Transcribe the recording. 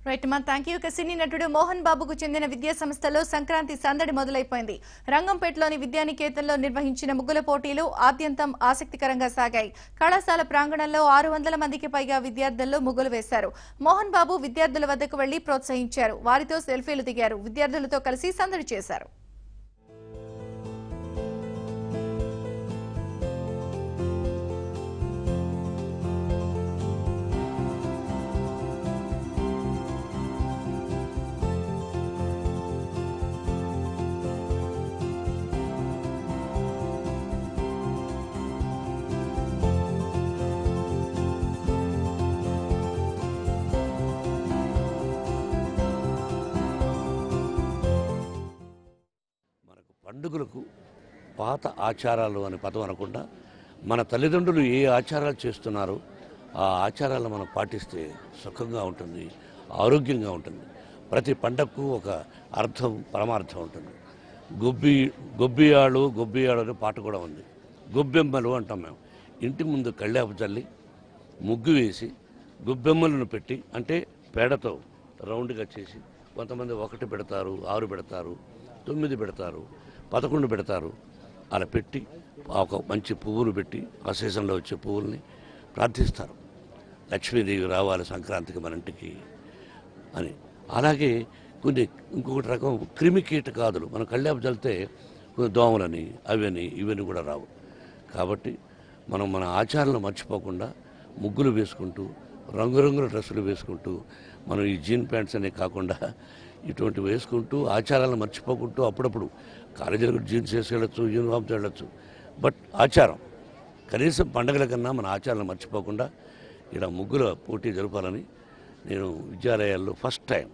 Right మా thank you. సినీ నటుడు మోహన్ బాబుకు చెందిన విద్యా సంస్థలో సంక్రాంతి సందడి మొదలైపోయింది. రంగంపేటలోని విద్యానికేతన్లో నిర్వహించిన ముగ్గుల పోటీలు ఆద్యంతం ఆసక్తికరంగా సాగాయి. కళాశాల ప్రాంగణంలో 600 మందికి పైగా విద్యార్థులు ముగ్గులు వేశారు. మోహన్ బాబు విద్యార్థుల వద్దకు వెళ్లి ప్రోత్సహించారు. వారితో సెల్ఫీలు దిగారు. విద్యార్థులతో కలిసి సందడి చేశారు. పండుగలకు పాత ఆచారాలు అనే పదం అనకుండా మన తల్లిదండ్రులు ఏ ఆచారాలు చేస్తున్నారో ఆ ఆచారాలను మనం పాటిస్తే సుఖంగా ఉంటుంది, ఆరోగ్యంగా ఉంటుంది. ప్రతి పండగకు ఒక అర్థం, పరమార్థం ఉంటుంది. గొబ్బియాడు అనే పాట కూడా ఉంది. గొబ్బెమ్మలు అంటాం మేము. ఇంటి ముందు కళ్ళాపు చల్లి ముగ్గు వేసి గొబ్బెమ్మలను పెట్టి, అంటే పేడతో రౌండ్గా చేసి, కొంతమంది 1 పెడతారు, 6 పెడతారు, 9 పెడతారు, 11 పెడతారు. అలా పెట్టి ఒక మంచి పువ్వులు పెట్టి ఆ సీజన్లో వచ్చే పువ్వుల్ని ప్రార్థిస్తారు. లక్ష్మీదేవి రావాలి సంక్రాంతికి మన ఇంటికి అని. అలాగే ఇంకొకటి రకం క్రిమి కీటకాదులు మనం కళ్ళాపు చల్లితే దోమలని అవని ఇవన్నీ కూడా రావు. కాబట్టి మనం మన ఆచారాలను మర్చిపోకుండా ముగ్గులు వేసుకుంటూ, రంగురంగుల డ్రెస్సులు వేసుకుంటూ, మనం ఈ జీన్ ప్యాంట్స్ అనే కాకుండా ఇటువంటివి వేసుకుంటూ ఆచారాలను మర్చిపోకుంటూ, అప్పుడప్పుడు కాలేజీలకు జీన్స్ వేసి వెళ్ళొచ్చు, యూనిఫామ్స్ వెళ్ళొచ్చు. బట్ ఆచారం కనీసం పండగల కన్నా మన ఆచారాలను మర్చిపోకుండా ఇలా ముగ్గుల పోటీ జరపాలని నేను విద్యాలయాల్లో ఫస్ట్ టైం